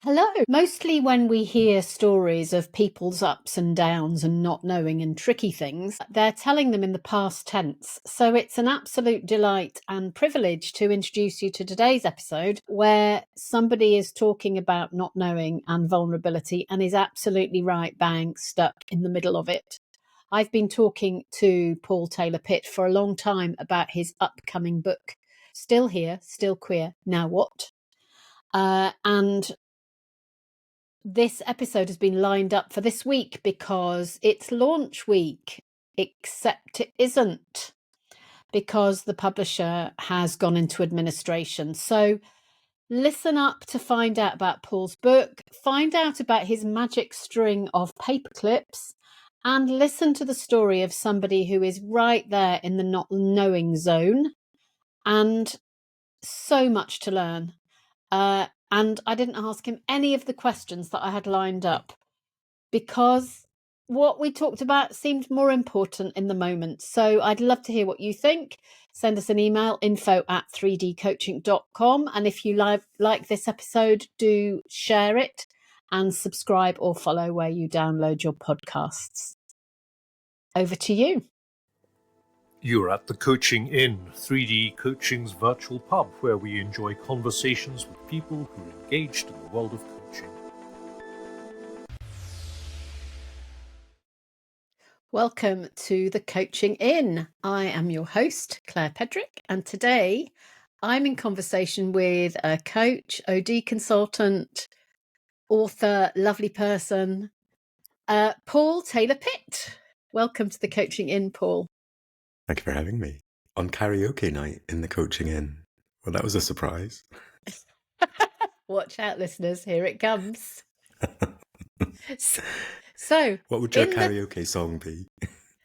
Hello. Mostly when we hear stories of people's ups and downs and not knowing and tricky things, they're telling them in the past tense. So it's an absolute delight and privilege to introduce you to today's episode where somebody is talking about not knowing and vulnerability and is absolutely right bang stuck in the middle of it. I've been talking to Paul Taylor-Pitt for a long time about his upcoming book, Still Here, Still Queer, Now What? And this episode has been lined up for this week because it's launch week, except it isn't, because the publisher has gone into administration. So listen up to find out about Paul's book, find out about his magic string of paper clips, and listen to the story of somebody who is right there in the not knowing zone, and so much to learn. And I didn't ask him any of the questions that I had lined up because what we talked about seemed more important in the moment. So I'd love to hear what you think. Send us an email, info@3dcoaching.com. And if you like this episode, do share it and subscribe or follow where you download your podcasts. Over to you. You're at the Coaching Inn, 3D Coaching's virtual pub, where we enjoy conversations with people who are engaged in the world of coaching. Welcome to the Coaching Inn. I am your host, Claire Pedrick, and today I'm in conversation with a coach, OD consultant, author, lovely person, Paul Taylor-Pitt. Welcome to the Coaching Inn, Paul. Thank you for having me on karaoke night in the Coaching Inn. Well, that was a surprise. Watch out, listeners. Here it comes. So, what would your karaoke song be?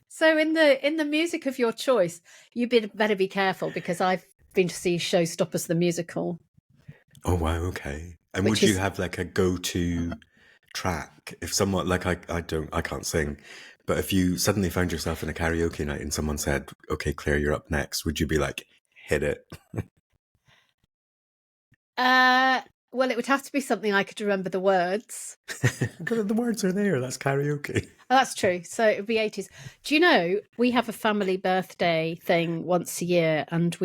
So, in the music of your choice, you better be careful because I've been to see Showstoppers the musical. Oh wow, okay. And would you have like a go-to track if someone like I can't sing, but if you suddenly found yourself in a karaoke night and someone said, "Okay, Claire, you're up next," would you be like, "Hit it"? Well, it would have to be something I could remember the words. But the words are there. That's karaoke. Oh, that's true. So it would be 80s. Do you know, we have a family birthday thing once a year, and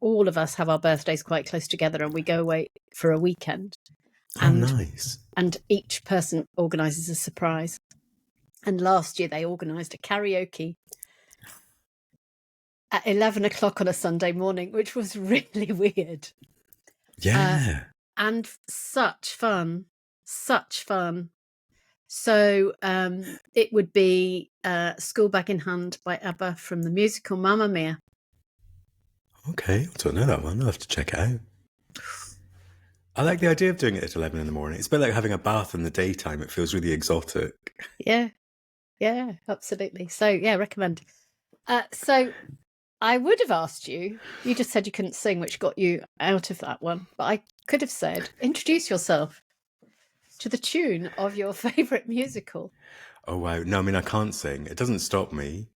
all of us have our birthdays quite close together, and we go away for a weekend. Oh, nice. And each person organises a surprise. And last year they organised a karaoke at 11 o'clock on a Sunday morning, which was really weird. Yeah. And such fun. So it would be School Bag in Hand by ABBA from the musical Mamma Mia. Okay, I don't know that one. I'll have to check it out. I like the idea of doing it at 11 in the morning. It's a bit like having a bath in the daytime. It feels really exotic. Yeah, absolutely. So, yeah, recommend. So I would have asked you just said you couldn't sing, which got you out of that one. But I could have said, introduce yourself to the tune of your favourite musical. Oh, wow. No, I mean, I can't sing. It doesn't stop me.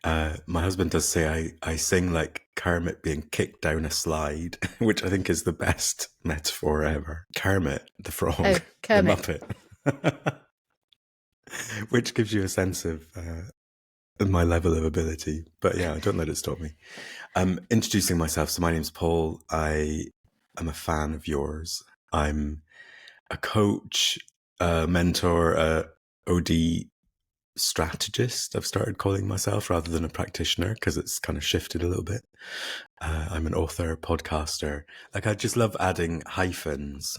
My husband does say I sing like Kermit being kicked down a slide, which I think is the best metaphor ever. Kermit, the frog, Kermit. the Muppet. Which gives you a sense of my level of ability. But yeah, don't let it stop me. Introducing myself. So my name's Paul. I am a fan of yours. I'm a coach, a mentor, a OD strategist, I've started calling myself, rather than a practitioner, because it's kind of shifted a little bit. I'm an author, podcaster. Like, I just love adding hyphens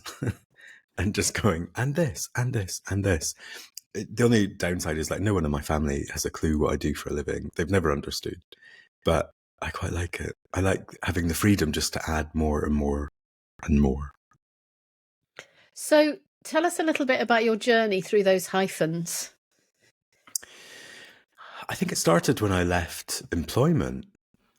and just going, and this, and this, and this. The only downside is like no one in my family has a clue what I do for a living. They've never understood, but I quite like it. I like having the freedom just to add more and more and more. So tell us a little bit about your journey through those hyphens. I think it started when I left employment.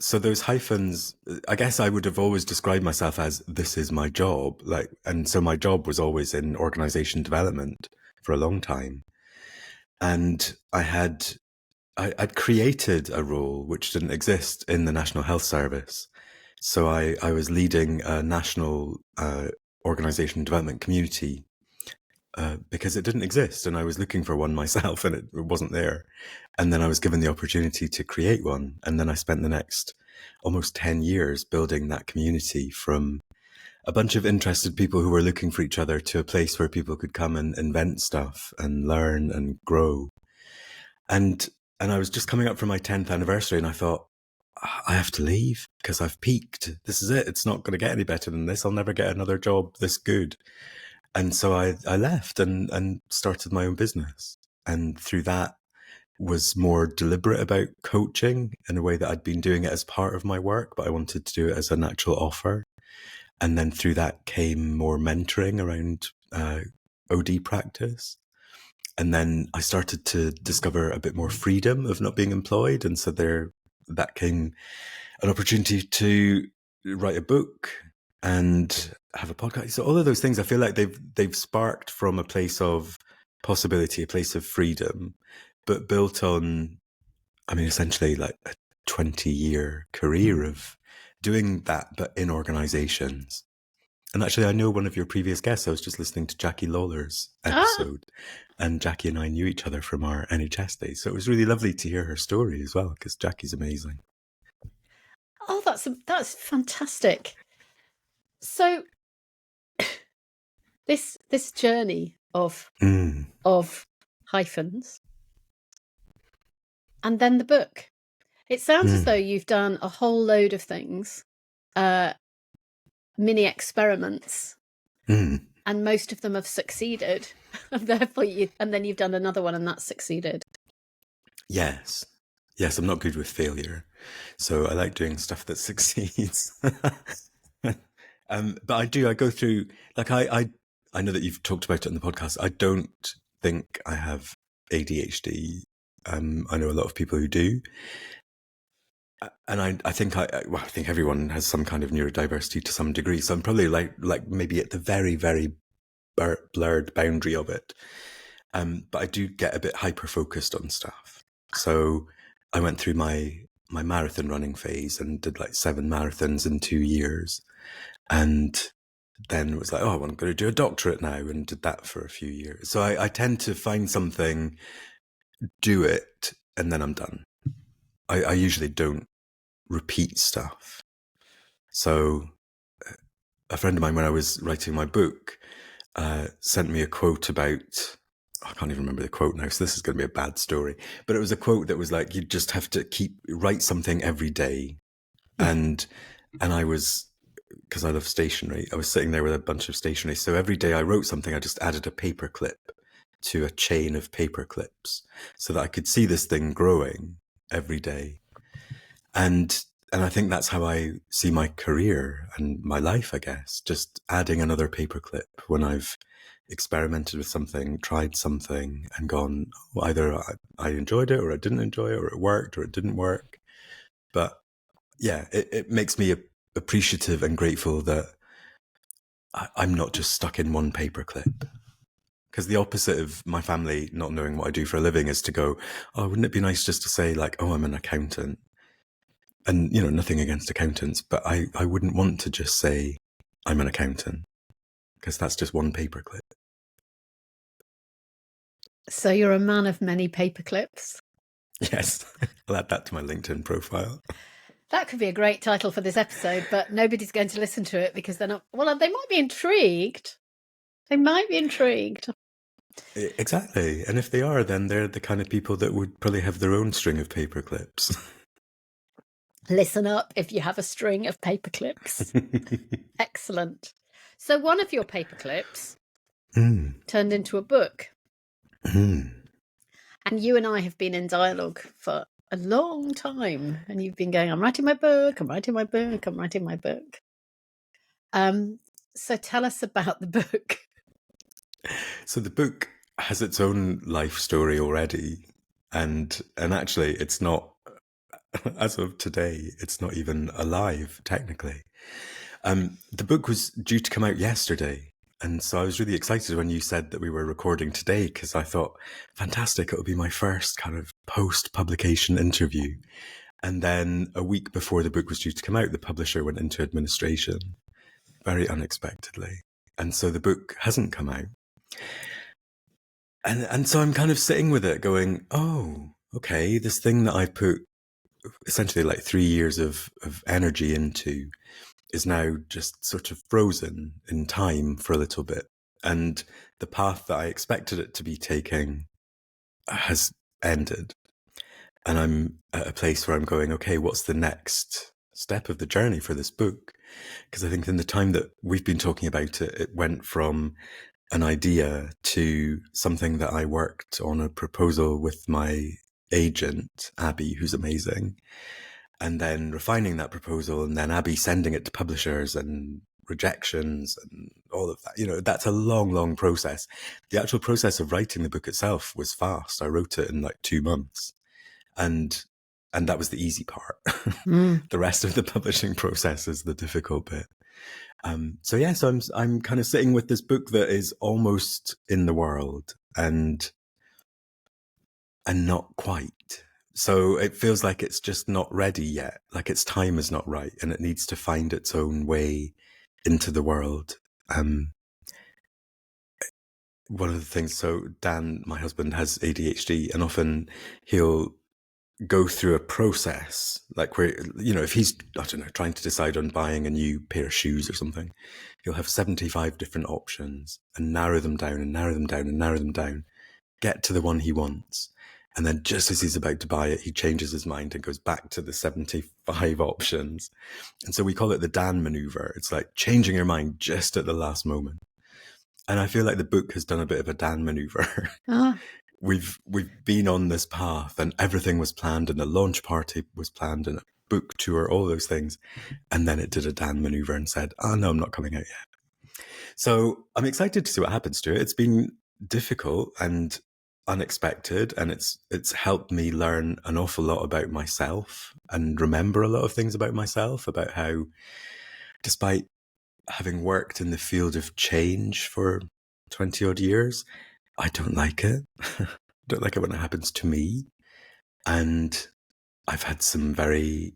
So those hyphens, I guess I would have always described myself as, this is my job. And so my job was always in organization development for a long time. And I'd created a role which didn't exist in the National Health Service. So I was leading a national organization development community because it didn't exist, and I was looking for one myself, and it wasn't there. And then I was given the opportunity to create one, and then I spent the next almost 10 years building that community from a bunch of interested people who were looking for each other to a place where people could come and invent stuff and learn and grow. And I was just coming up for my 10th anniversary, and I thought, I have to leave because I've peaked. This is it. It's not going to get any better than this. I'll never get another job this good. And so I left and started my own business. And through that was more deliberate about coaching in a way that I'd been doing it as part of my work, but I wanted to do it as a natural offer. And then through that came more mentoring around OD practice. And then I started to discover a bit more freedom of not being employed. And so that came an opportunity to write a book and have a podcast. So all of those things, I feel like they've sparked from a place of possibility, a place of freedom, but built on, I mean, essentially like a 20-year career of doing that, but in organizations. And actually, I know one of your previous guests. I was just listening to Jackie Lawler's episode, and Jackie and I knew each other from our NHS days. So it was really lovely to hear her story as well, because Jackie's amazing. Oh, that's fantastic. So this journey of hyphens, and then the book. It sounds as though you've done a whole load of things, mini experiments, and most of them have succeeded. And therefore, and then you've done another one, and that's succeeded. Yes, I'm not good with failure, so I like doing stuff that succeeds. But I go through, like, I know that you've talked about it on the podcast. I don't think I have ADHD. I know a lot of people who do. And I think everyone has some kind of neurodiversity to some degree. So I'm probably like maybe at the very, very blurred boundary of it. But I do get a bit hyper-focused on stuff. So I went through my marathon running phase and did like 7 marathons in 2 years. And then it was like, I'm going to do a doctorate now, and did that for a few years. So I tend to find something, do it, and then I'm done. I usually don't repeat stuff. So a friend of mine, when I was writing my book, sent me a quote about, I can't even remember the quote now, so this is going to be a bad story. But it was a quote that was like, you just have to write something every day. And I was, because I love stationery, I was sitting there with a bunch of stationery. So every day I wrote something, I just added a paper clip to a chain of paper clips so that I could see this thing growing every day. And I think that's how I see my career and my life, I guess, just adding another paperclip when I've experimented with something, tried something, and gone, well, either I enjoyed it or I didn't enjoy it, or it worked or it didn't work. But yeah, it makes me appreciative and grateful that I'm not just stuck in one paperclip. Because the opposite of my family not knowing what I do for a living is to go, wouldn't it be nice just to say like, I'm an accountant? And, nothing against accountants, but I wouldn't want to just say I'm an accountant, because that's just one paperclip. So you're a man of many paperclips? Yes. I'll add that to my LinkedIn profile. That could be a great title for this episode, but nobody's going to listen to it because they're not, well, they might be intrigued. Exactly. And if they are, then they're the kind of people that would probably have their own string of paperclips. Listen up if you have a string of paperclips. Excellent. So one of your paperclips turned into a book. And you and I have been in dialogue for a long time. And you've been going, I'm writing my book. So tell us about the book. So the book has its own life story already. And actually, it's not, as of today, it's not even alive, technically. The book was due to come out yesterday. And so I was really excited when you said that we were recording today, because I thought, fantastic, it'll be my first kind of post-publication interview. And then a week before the book was due to come out, the publisher went into administration very unexpectedly. And so the book hasn't come out. And so I'm kind of sitting with it going, oh, okay, this thing that I put essentially like 3 years of energy into is now just sort of frozen in time for a little bit. And the path that I expected it to be taking has ended. And I'm at a place where I'm going, okay, what's the next step of the journey for this book? Because I think in the time that we've been talking about it, it went from an idea to something that I worked on a proposal with my agent, Abby, who's amazing, and then refining that proposal, and then Abby sending it to publishers and rejections and all of that. You know, that's a long, long process. The actual process of writing the book itself was fast. I wrote it in like 2 months, and that was the easy part. The rest of the publishing process is the difficult bit. So I'm kind of sitting with this book that is almost in the world and not quite. So it feels like it's just not ready yet. Like its time is not right, and it needs to find its own way into the world. One of the things, so Dan, my husband, has ADHD, and often he'll go through a process, like where, you know, if he's, I don't know, trying to decide on buying a new pair of shoes or something, he'll have 75 different options and narrow them down and narrow them down and narrow them down, get to the one he wants. And then just as he's about to buy it, he changes his mind and goes back to the 75 options. And so we call it the Dan maneuver. It's like changing your mind just at the last moment. And I feel like the book has done a bit of a Dan maneuver. We've been on this path, and everything was planned, and the launch party was planned, and a book tour, all those things. And then it did a Dan maneuver and said, oh no, I'm not coming out yet. So I'm excited to see what happens to it. It's been difficult and unexpected, and it's helped me learn an awful lot about myself and remember a lot of things about myself, about how, despite having worked in the field of change for 20 odd years, I don't like it. I don't like it when it happens to me. And I've had some very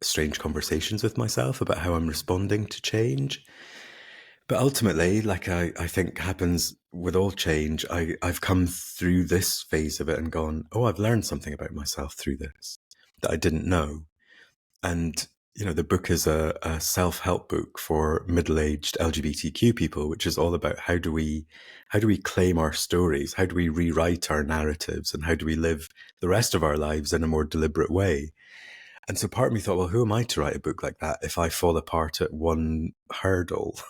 strange conversations with myself about how I'm responding to change. But ultimately, like I think happens with all change, I've come through this phase of it and gone, oh, I've learned something about myself through this that I didn't know. And, you know, the book is a self-help book for middle-aged LGBTQ people, which is all about how do we claim our stories? How do we rewrite our narratives? And how do we live the rest of our lives in a more deliberate way? And so part of me thought, well, who am I to write a book like that if I fall apart at one hurdle?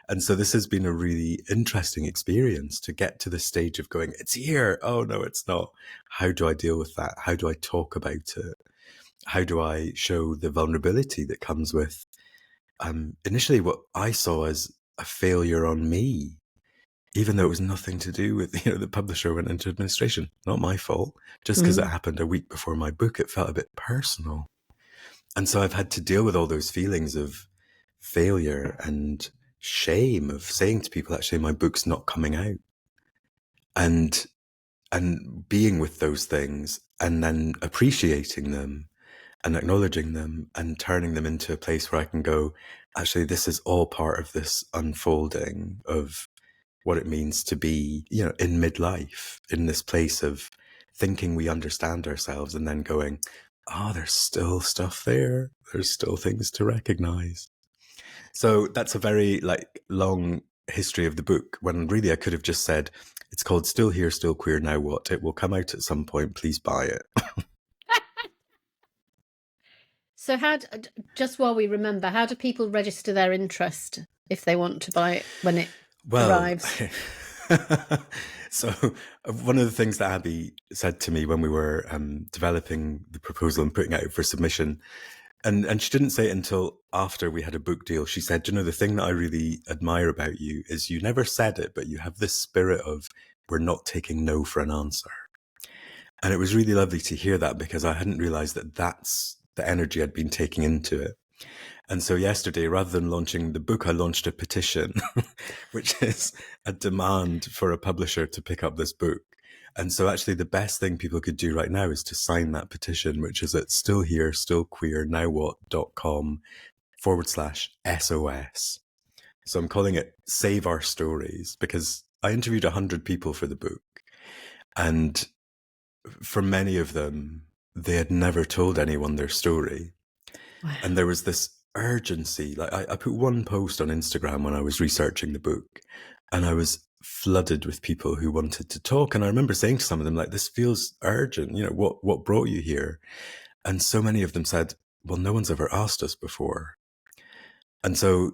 And so this has been a really interesting experience to get to the stage of going, it's here. Oh, no, it's not. How do I deal with that? How do I talk about it? How do I show the vulnerability that comes with initially what I saw as a failure on me, even though it was nothing to do with, you know, the publisher went into administration. Not my fault. Just because it happened a week before my book, it felt a bit personal. And so I've had to deal with all those feelings of failure and shame of saying to people, actually, my book's not coming out. And being with those things and then appreciating them and acknowledging them and turning them into a place where I can go, actually, this is all part of this unfolding of what it means to be, you know, in midlife, in this place of thinking we understand ourselves and then going, oh, there's still stuff there. There's still things to recognize. So that's a very long history of the book, when really I could have just said, it's called Still Here, Still Queer, Now What? It will come out at some point. Please buy it. So just while we remember, how do people register their interest if they want to buy it when it arrives? So one of the things that Abby said to me when we were developing the proposal and putting it out for submission, and she didn't say it until after we had a book deal, she said, you know, the thing that I really admire about you is you never said it, but you have this spirit of, we're not taking no for an answer. And it was really lovely to hear that, because I hadn't realized that that's the energy I'd been taking into it. And so yesterday, rather than launching the book, I launched a petition, which is a demand for a publisher to pick up this book. And so actually the best thing people could do right now is to sign that petition, which is at stillherestillqueernowwhat.com/SOS. So I'm calling it Save Our Stories, because I interviewed 100 people for the book. And for many of them, they had never told anyone their story. Wow. And there was this urgency. Like I put one post on Instagram when I was researching the book, and I was flooded with people who wanted to talk. And I remember saying to some of them, like, this feels urgent. You know, what brought you here? And so many of them said, well, no one's ever asked us before. And so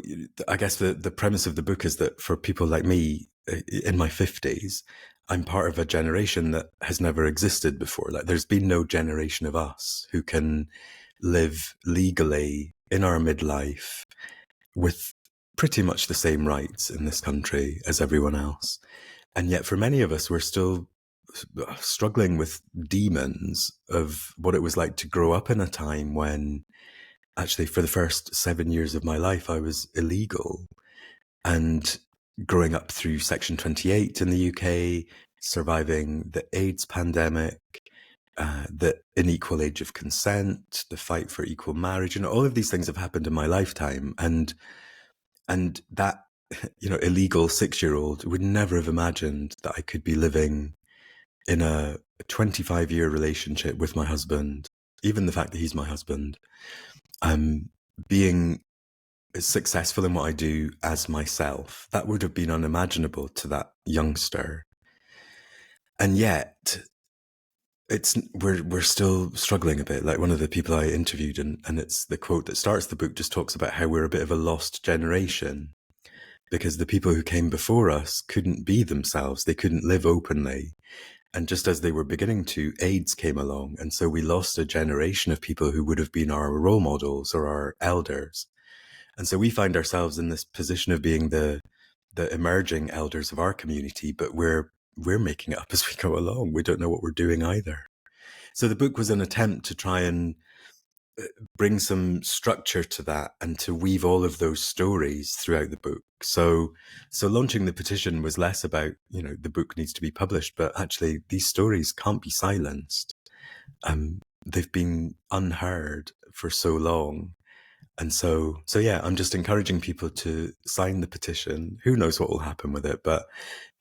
I guess the premise of the book is that for people like me in my 50s, I'm part of a generation that has never existed before. Like, there's been no generation of us who can live legally in our midlife with pretty much the same rights in this country as everyone else. And yet for many of us, we're still struggling with demons of what it was like to grow up in a time when actually for the first 7 years of my life, I was illegal. And growing up through Section 28 in the UK, surviving the AIDS pandemic, the unequal age of consent, the fight for equal marriage, you know, all of these things have happened in my lifetime. And that, you know, illegal 6-year-old would never have imagined that I could be living in a 25-year relationship with my husband, even the fact that he's my husband, being successful in what I do as myself. That would have been unimaginable to that youngster. And yet we're still struggling a bit. Like one of the people I interviewed, and it's the quote that starts the book, just talks about how we're a bit of a lost generation because the people who came before us couldn't be themselves. They couldn't live openly. And just as they were beginning to, AIDS came along. And so we lost a generation of people who would have been our role models or our elders. And so we find ourselves in this position of being the emerging elders of our community, but we're making it up as we go along. We don't know what we're doing either. So the book was an attempt to try and bring some structure to that and to weave all of those stories throughout the book. So launching the petition was less about, you know, the book needs to be published, but actually these stories can't be silenced. They've been unheard for so long. And so yeah, I'm just encouraging people to sign the petition. Who knows what will happen with it, but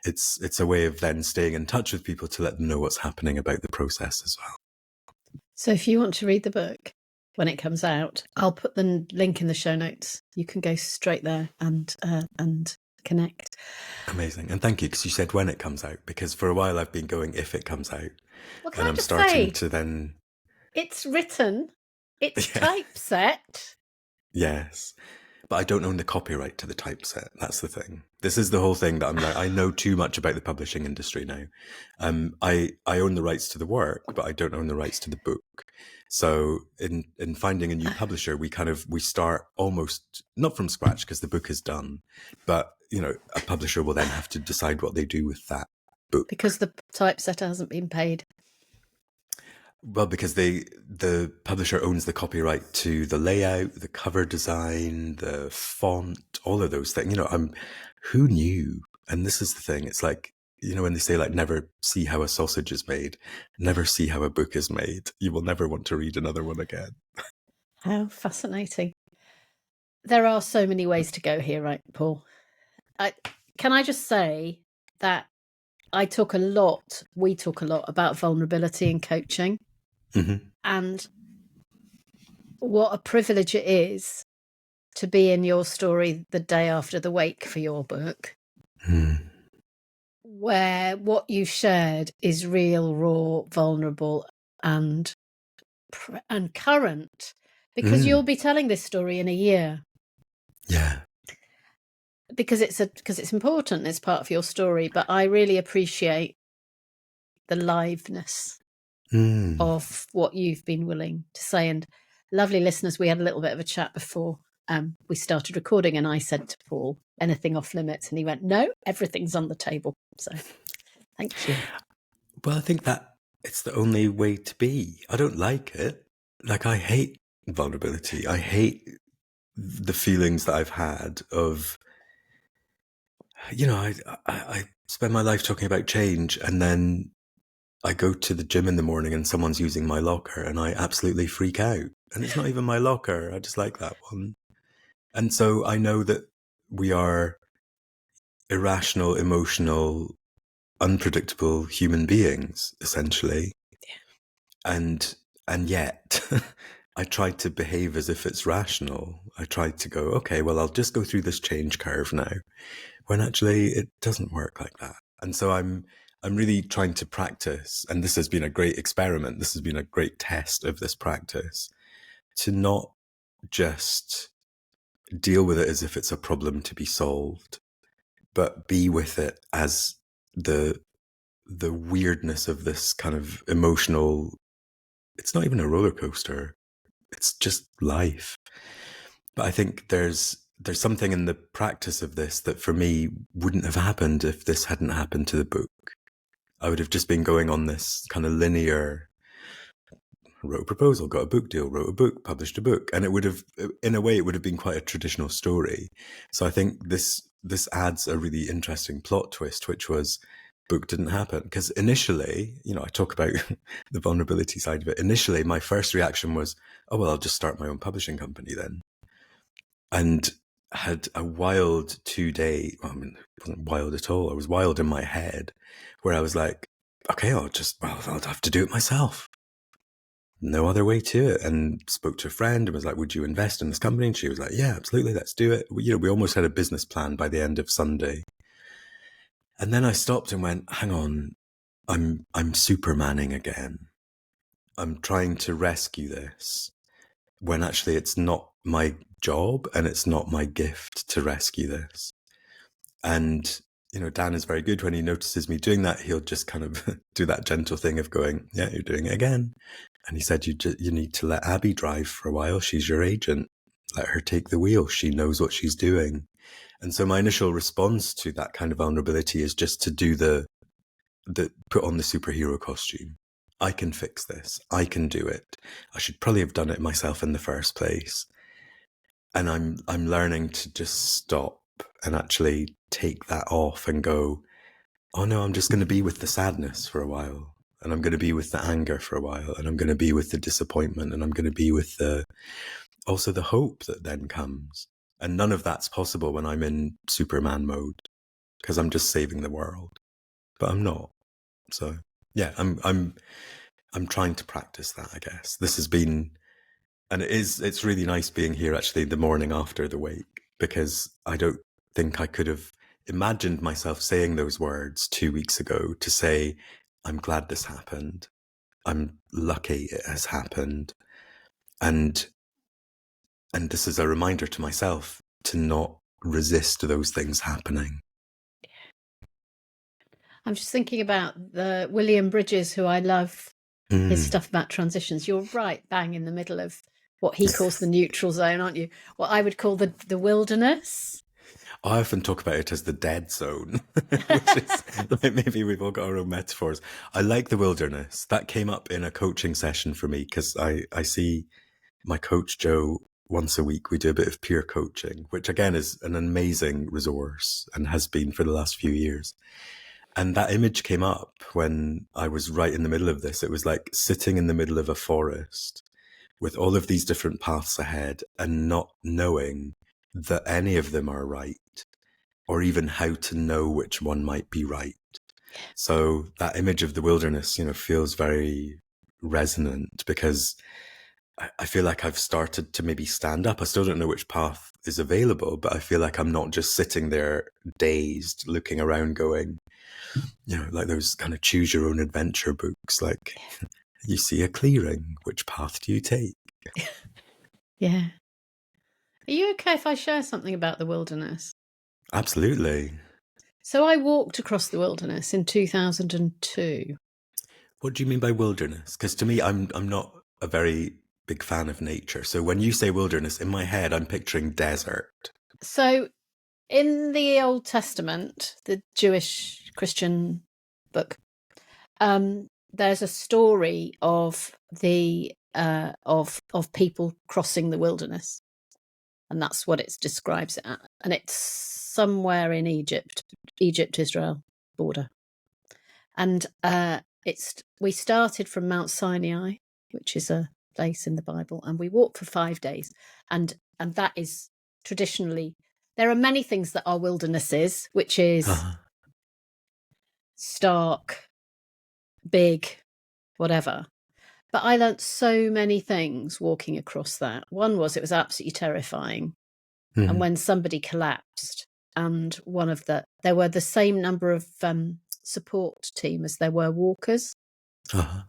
it's a way of then staying in touch with people to let them know what's happening about the process as well. So if you want to read the book when it comes out, I'll put the link in the show notes. You can go straight there and connect. Amazing. And thank you, because you said when it comes out, because for a while I've been going if it comes out. Well, and I'm starting to then... It's written, it's typeset. Yes. But I don't own the copyright to the typeset. That's the thing. This is the whole thing that I'm like, I know too much about the publishing industry now. I own the rights to the work, but I don't own the rights to the book. So in finding a new publisher, we start almost not from scratch because the book is done, but you know, a publisher will then have to decide what they do with that book. Because the typesetter hasn't been paid. Well, because the publisher owns the copyright to the layout, the cover design, the font, all of those things. You know, who knew? And this is the thing. It's like, you know, when they say like, never see how a sausage is made, never see how a book is made. You will never want to read another one again. How fascinating. There are so many ways to go here, right, Paul? Can I just say that we talk a lot about vulnerability in coaching. Mm-hmm. And what a privilege it is to be in your story the day after the wake for your book, where what you shared is real, raw, vulnerable, and current, because you'll be telling this story in a year. Yeah. Because it's important. It's part of your story. But I really appreciate the liveness of what you've been willing to say. And lovely listeners, we had a little bit of a chat before we started recording, and I said to Paul, anything off limits? And he went, no, everything's on the table. So thank you. Well, I think that it's the only way to be. I don't like it. Like, I hate vulnerability. I hate the feelings that I've had of, you know, I spend my life talking about change, and then I go to the gym in the morning and someone's using my locker and I absolutely freak out. And it's not even my locker. I just like that one. And so I know that we are irrational, emotional unpredictable human beings, essentially. And yet I tried to behave as if it's rational. I tried to go, okay, well, I'll just go through this change curve now, when actually it doesn't work like that. And so I'm really trying to practice, and this has been a great experiment. This has been a great test of this practice, to not just deal with it as if it's a problem to be solved, but be with it as the weirdness of this kind of emotional, it's not even a roller coaster. It's just life. But I think there's something in the practice of this that for me wouldn't have happened if this hadn't happened to the book. I would have just been going on this kind of linear, wrote a proposal, got a book deal, wrote a book, published a book. And it would have, in a way, it would have been quite a traditional story. So I think this adds a really interesting plot twist, which was book didn't happen. Because initially, I talk about the vulnerability side of it. Initially, my first reaction was, oh, well, I'll just start my own publishing company then. And had a wild 2-day, well, I mean, it wasn't wild at all. I was wild in my head where I was like, okay, I'll have to do it myself. No other way to it. And spoke to a friend and was like, would you invest in this company? And she was like, yeah, absolutely. Let's do it. We almost had a business plan by the end of Sunday. And then I stopped and went, hang on, I'm Supermaning again. I'm trying to rescue this when actually it's not my job and it's not my gift to rescue this. And, Dan is very good when he notices me doing that. He'll just kind of do that gentle thing of going, yeah, you're doing it again. And he said, you need to let Abby drive for a while. She's your agent. Let her take the wheel. She knows what she's doing. And so my initial response to that kind of vulnerability is just to do the put on the superhero costume. I can fix this. I can do it. I should probably have done it myself in the first place. And I'm learning to just stop and actually take that off and go, oh no, I'm just going to be with the sadness for a while. And I'm going to be with the anger for a while. And I'm going to be with the disappointment. And I'm going to be with also the hope that then comes. And none of that's possible when I'm in Superman mode, because I'm just saving the world. But I'm not. So yeah, I'm trying to practice that, I guess. This has been, and it's really nice being here actually the morning after the wake, because I don't think I could have imagined myself saying those words 2 weeks ago, to say, I'm glad this happened. I'm lucky it has happened. And this is a reminder to myself to not resist those things happening. I'm just thinking about the William Bridges, who I love, his stuff about transitions. You're right bang in the middle of what he calls the neutral zone, aren't you? What I would call the wilderness. I often talk about it as the dead zone, which is like, maybe we've all got our own metaphors. I like the wilderness. That came up in a coaching session for me, because I see my coach, Joe, once a week. We do a bit of peer coaching, which again is an amazing resource and has been for the last few years. And that image came up when I was right in the middle of this. It was like sitting in the middle of a forest with all of these different paths ahead and not knowing that any of them are right, or even how to know which one might be right. So that image of the wilderness, feels very resonant, because I feel like I've started to maybe stand up. I still don't know which path is available, but I feel like I'm not just sitting there dazed, looking around going, like those kind of choose your own adventure books, like you see a clearing, which path do you take? Yeah. Are you okay if I share something about the wilderness? Absolutely. So I walked across the wilderness in 2002. What do you mean by wilderness? Because to me, I'm not a very big fan of nature. So when you say wilderness, in my head, I'm picturing desert. So in the Old Testament, the Jewish Christian book, there's a story of the of people crossing the wilderness, and that's what it describes it at. And it's somewhere in Egypt-Israel border. And we started from Mount Sinai, which is a place in the Bible, and we walked for 5 days. And that is traditionally, there are many things that are wildernesses, which is stark, big, whatever. But I learnt so many things walking across that. One was it was absolutely terrifying. Mm-hmm. And when somebody collapsed, and there were the same number of support team as there were walkers. Wow.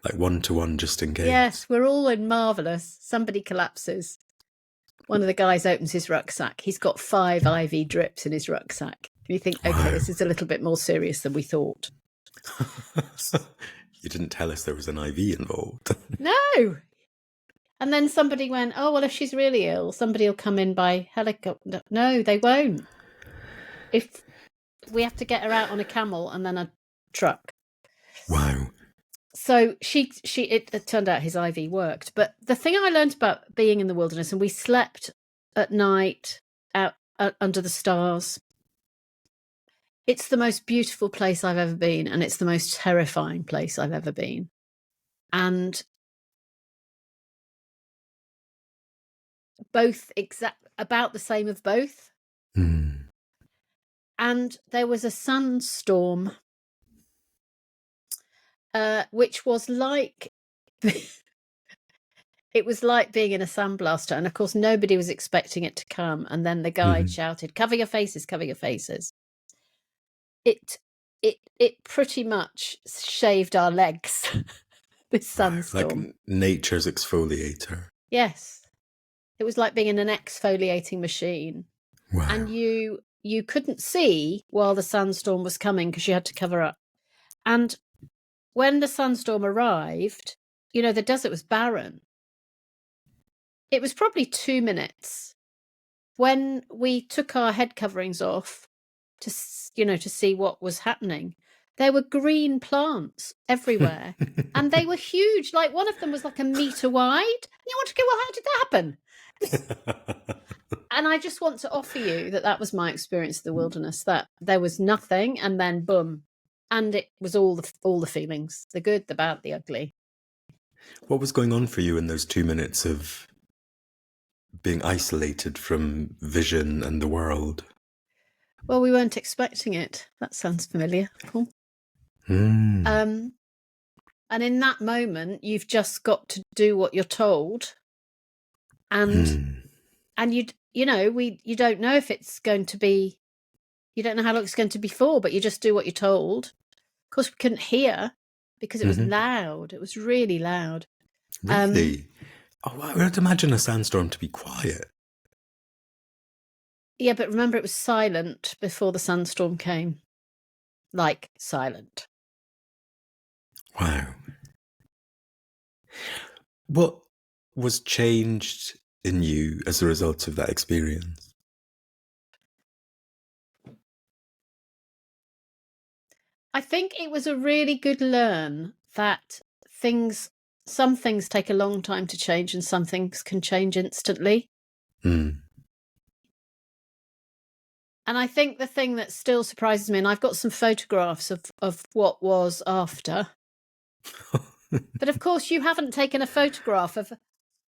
Like 1-to-1 just in case. Yes, we're all in marvellous. Somebody collapses. One of the guys opens his rucksack. He's got 5 IV drips in his rucksack. And you think, okay, this is a little bit more serious than we thought. You didn't tell us there was an IV involved. No. And then somebody went, oh, well, if she's really ill, somebody will come in by helicopter. No, they won't. If we have to get her out on a camel and then a truck. Wow. So it turned out his IV worked. But the thing I learned about being in the wilderness, and we slept at night out under the stars. It's the most beautiful place I've ever been, and it's the most terrifying place I've ever been. And both about the same of both. Mm. And there was a sandstorm, which was like it was like being in a sandblaster. And of course, nobody was expecting it to come. And then the guide shouted, "Cover your faces, cover your faces." It pretty much shaved our legs. This sandstorm, like nature's exfoliator. Yes, it was like being in an exfoliating machine. Wow. And you couldn't see while the sandstorm was coming because you had to cover up. And when the sandstorm arrived, the desert was barren. It was probably 2 minutes when we took our head coverings off to see what was happening. There were green plants everywhere, and they were huge. Like one of them was like a metre wide. And you want to go, well, how did that happen? And I just want to offer you that was my experience of the wilderness, that there was nothing and then boom. And it was all the feelings, the good, the bad, the ugly. What was going on for you in those 2 minutes of being isolated from vision and the world? Well, we weren't expecting it. That sounds familiar, Paul. Mm. And in that moment, you've just got to do what you're told. And you don't know if it's going to be, you don't know how long it's going to be for, but you just do what you're told. Of course, we couldn't hear because it was loud. It was really loud. Really? I would imagine a sandstorm to be quiet. Yeah, but remember, it was silent before the sandstorm came. Like, silent. Wow. What was changed in you as a result of that experience? I think it was a really good learn that some things take a long time to change and some things can change instantly. Mm. And I think the thing that still surprises me, and I've got some photographs of what was after. But of course, you haven't taken a photograph of,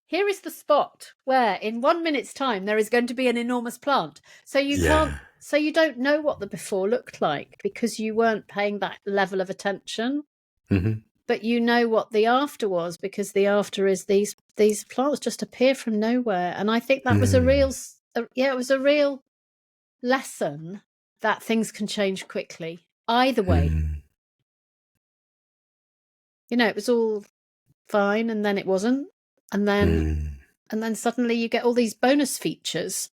here is the spot where in 1 minute's time there is going to be an enormous plant. So you can't, so you don't know what the before looked like because you weren't paying that level of attention. Mm-hmm. But you know what the after was because the after is these plants just appear from nowhere. And I think that was it was a real lesson that things can change quickly. Either way. It was all fine and then it wasn't. And then suddenly you get all these bonus features.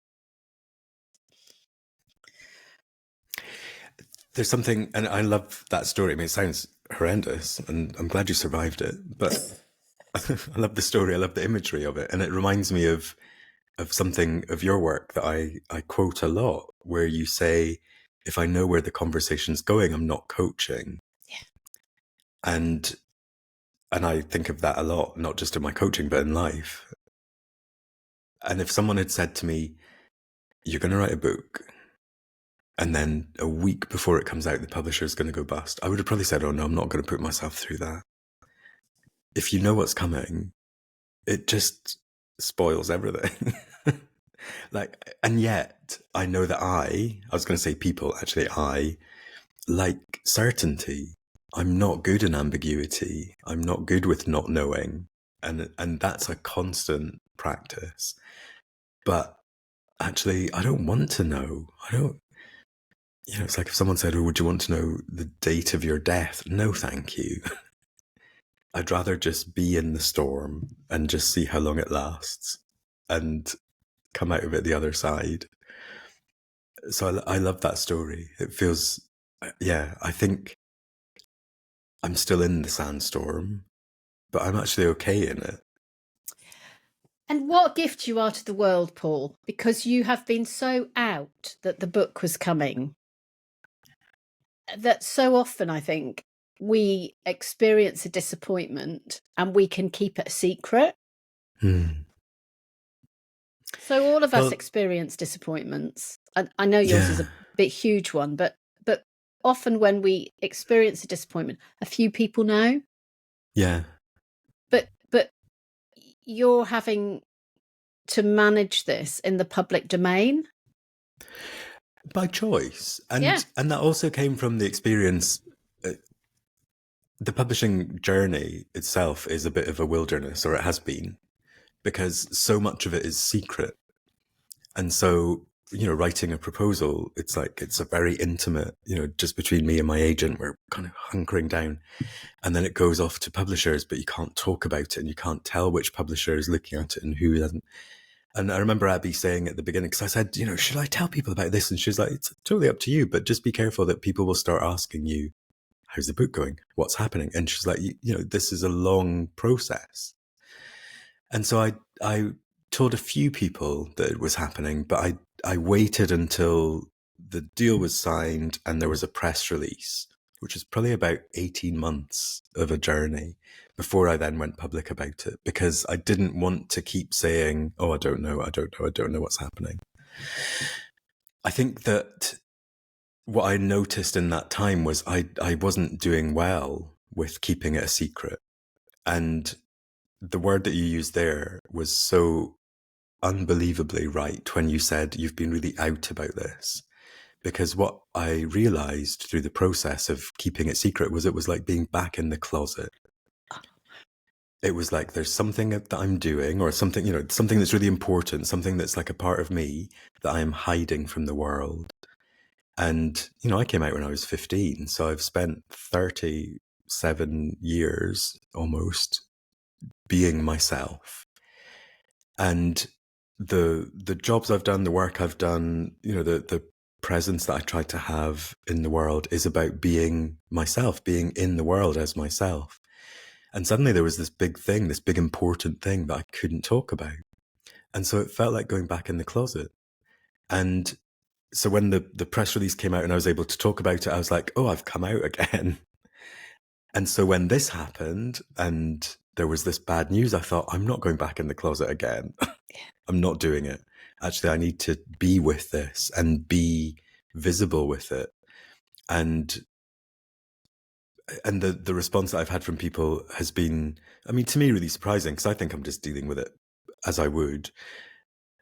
There's something, and I love that story. I mean, it sounds horrendous, and I'm glad you survived it. But I love the story. I love the imagery of it, and it reminds me of something of your work that I quote a lot, where you say, "If I know where the conversation's going, I'm not coaching." Yeah. And I think of that a lot, not just in my coaching, but in life. And if someone had said to me, "You're going to write a book, and then a week before it comes out, the publisher is going to go bust," I would have probably said, "Oh no, I'm not going to put myself through that." If you know what's coming, it just spoils everything. And yet I know that I was going to say people, actually I like certainty. I'm not good in ambiguity. I'm not good with not knowing. And that's a constant practice. But actually, I don't want to know. I don't, it's like if someone said, oh, would you want to know the date of your death? No, thank you. I'd rather just be in the storm and just see how long it lasts and come out of it the other side. So I love that story. It feels, I think I'm still in the sandstorm, but I'm actually okay in it. And what a gift you are to the world, Paul, because you have been so out that the book was coming. That so often, I think, we experience a disappointment and we can keep it a secret. So all of us experience disappointments. And I know yours is a bit huge one, but often when we experience a disappointment, a few people know. Yeah. But you're having to manage this in the public domain. By choice. And that also came from the experience. The publishing journey itself is a bit of a wilderness, or it has been, because so much of it is secret. And so, writing a proposal, it's like, it's a very intimate, just between me and my agent, we're kind of hunkering down. And then it goes off to publishers, but you can't talk about it and you can't tell which publisher is looking at it and who doesn't. And I remember Abby saying at the beginning, because I said, should I tell people about this? And she was like, it's totally up to you, but just be careful that people will start asking you, how's the book going? What's happening? And she's like, this is a long process. And so I told a few people that it was happening, but I waited until the deal was signed and there was a press release, which was probably about 18 months of a journey before I then went public about it, because I didn't want to keep saying, oh, I don't know what's happening. I think that what I noticed in that time was I wasn't doing well with keeping it a secret. And the word that you used there was so unbelievably right when you said you've been really out about this. Because what I realized through the process of keeping it secret was it was like being back in the closet. It was like there's something that I'm doing, or something, something that's really important, something that's like a part of me that I am hiding from the world. And, I came out when I was 15, so I've spent 37 years almost being myself. And the jobs I've done, the work I've done, the presence that I try to have in the world is about being myself, being in the world as myself. And suddenly there was this big thing, this big important thing that I couldn't talk about. And so it felt like going back in the closet. And so when the press release came out and I was able to talk about it, I was like, oh, I've come out again. And so when this happened and there was this bad news, I thought, I'm not going back in the closet again. I'm not doing it. Actually, I need to be with this and be visible with it. And the response that I've had from people has been, to me, really surprising, because I think I'm just dealing with it as I would.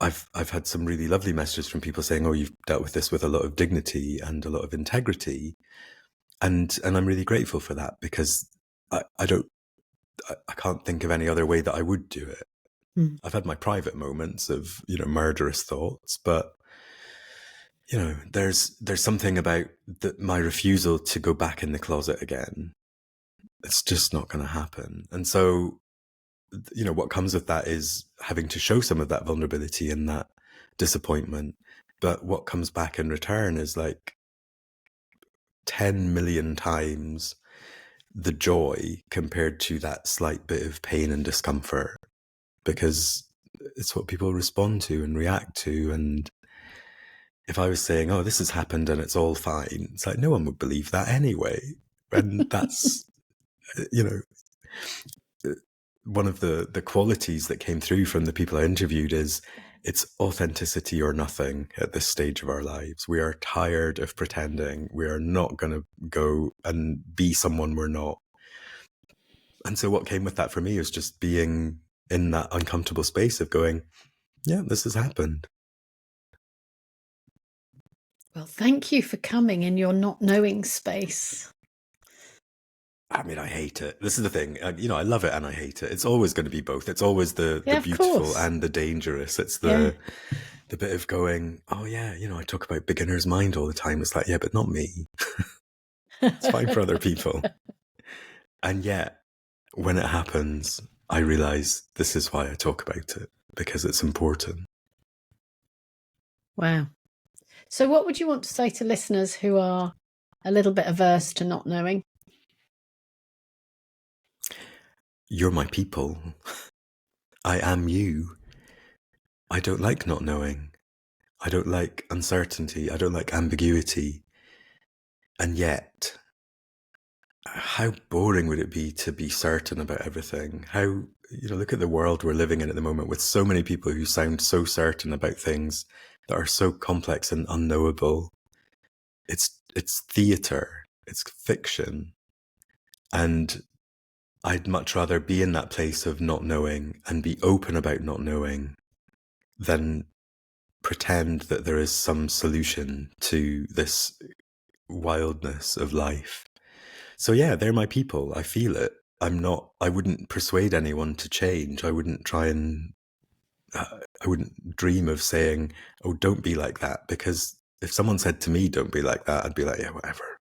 I've had some really lovely messages from people saying, oh, you've dealt with this with a lot of dignity and a lot of integrity. And I'm really grateful for that, because I can't think of any other way that I would do it. I've had my private moments of, murderous thoughts, but, there's something about my refusal to go back in the closet again. It's just not going to happen. And so, what comes with that is having to show some of that vulnerability and that disappointment. But what comes back in return is like 10 million times the joy compared to that slight bit of pain and discomfort, because it's what people respond to and react to. And if I was saying, oh, this has happened and it's all fine, it's like no one would believe that anyway. And that's, one of the qualities that came through from the people I interviewed is it's authenticity or nothing at this stage of our lives. We are tired of pretending. We are not going to go and be someone we're not. And so what came with that for me is just being in that uncomfortable space of going, yeah, this has happened. Well, thank you for coming in your not knowing space. I mean, I hate it. This is the thing. I love it and I hate it. It's always going to be both. It's always the Yeah, of beautiful course. and the dangerous. It's Yeah. the bit of going, oh yeah, I talk about beginner's mind all the time. It's like, yeah, but not me. It's fine for other people. And yet, when it happens, I realize this is why I talk about it, because it's important. Wow. So what would you want to say to listeners who are a little bit averse to not knowing? You're my people. I am you. I don't like not knowing. I don't like uncertainty. I don't like ambiguity. And yet, how boring would it be to be certain about everything? How, look at the world we're living in at the moment with so many people who sound so certain about things that are so complex and unknowable. It's theatre. It's fiction. And I'd much rather be in that place of not knowing and be open about not knowing than pretend that there is some solution to this wildness of life. So yeah, they're my people. I feel it. I wouldn't persuade anyone to change. I wouldn't I wouldn't dream of saying, oh, don't be like that. Because if someone said to me, don't be like that, I'd be like, yeah, whatever.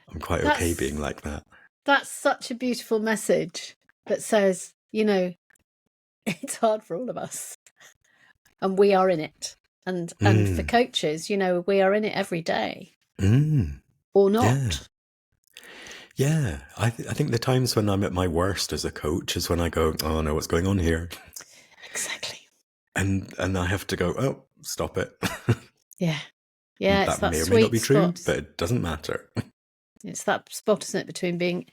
I'm quite okay being like that. That's such a beautiful message that says, it's hard for all of us and we are in it. And for coaches, we are in it every day or not. Yeah. I think the times when I'm at my worst as a coach is when I go, oh no, what's going on here? Exactly. And I have to go, oh, stop it. Yeah. Yeah. That may or may not be true, but it doesn't matter. It's that spot, isn't it, between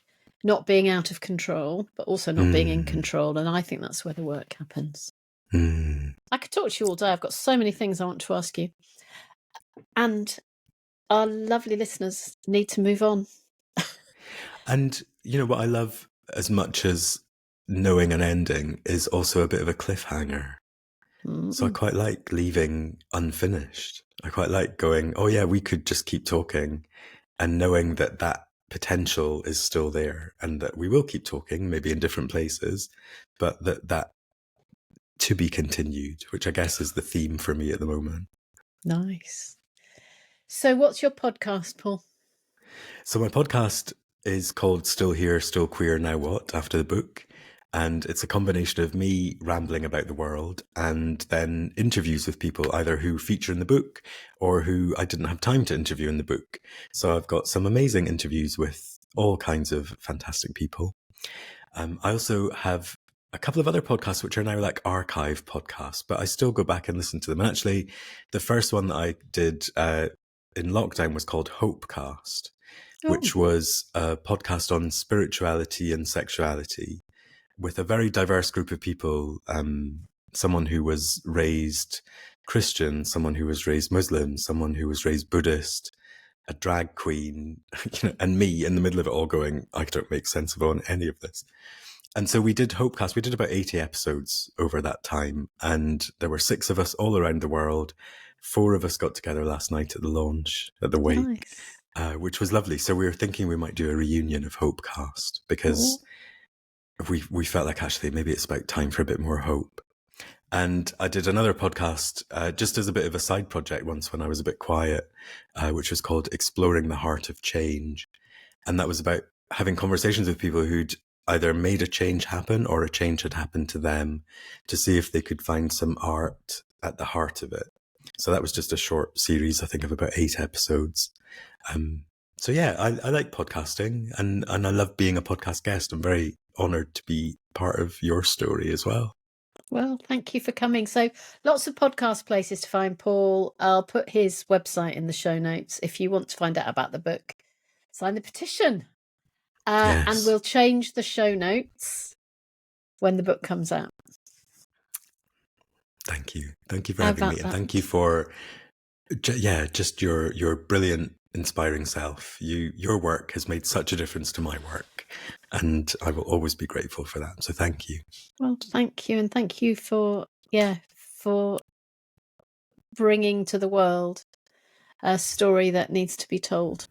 not being out of control, but also not being in control. And I think that's where the work happens. I could talk to you all day. I've got so many things I want to ask you. And our lovely listeners need to move on. And what I love as much as knowing an ending is also a bit of a cliffhanger. So I quite like leaving unfinished. I quite like going, oh yeah, we could just keep talking, and knowing that potential is still there and that we will keep talking, maybe in different places, but that to be continued, which I guess is the theme for me at the moment. Nice. So what's your podcast, Paul? So my podcast is called Still Here, Still Queer, Now What, after the book. And it's a combination of me rambling about the world and then interviews with people either who feature in the book or who I didn't have time to interview in the book. So I've got some amazing interviews with all kinds of fantastic people. I also have a couple of other podcasts which are now like archive podcasts, but I still go back and listen to them. And actually, the first one that I did in lockdown was called Hopecast, which was a podcast on spirituality and sexuality with a very diverse group of people. Someone who was raised Christian, someone who was raised Muslim, someone who was raised Buddhist, a drag queen, and me in the middle of it all going, I don't make sense of any of this. And so we did Hopecast. We did about 80 episodes over that time. And there were 6 of us all around the world. 4 of us got together last night at the launch, at the wake, which was lovely. So we were thinking we might do a reunion of Hopecast because we felt like actually maybe it's about time for a bit more hope. And I did another podcast just as a bit of a side project once when I was a bit quiet, which was called Exploring the Heart of Change. And that was about having conversations with people who'd either made a change happen or a change had happened to them to see if they could find some art at the heart of it. So that was just a short series, I think, of about 8 episodes. So yeah, I like podcasting and I love being a podcast guest. I'm very honoured to be part of your story as well. Well, thank you for coming. So lots of podcast places to find Paul. I'll put his website in the show notes. If you want to find out about the book, sign the petition. Yes. And we'll change the show notes when the book comes out. Thank you. Thank you for having me. And thank you for, just your brilliant, inspiring self. Your work has made such a difference to my work. And I will always be grateful for that. So thank you. Well, thank you. And thank you for bringing to the world a story that needs to be told,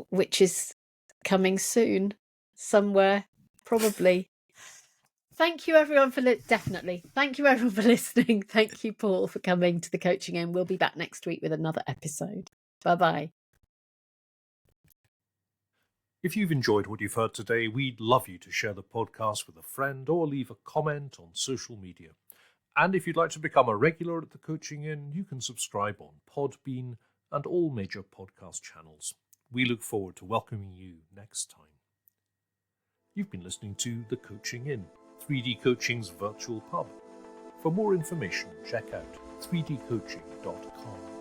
which is coming soon, somewhere, probably. Thank you, everyone, for definitely. Thank you, everyone, for listening. Thank you, Paul, for coming to the Coaching In. We'll be back next week with another episode. Bye-bye. If you've enjoyed what you've heard today, we'd love you to share the podcast with a friend or leave a comment on social media. And if you'd like to become a regular at the Coaching In, you can subscribe on Podbean and all major podcast channels. We look forward to welcoming you next time. You've been listening to The Coaching In, 3D Coaching's virtual pub. For more information, check out 3dcoaching.com.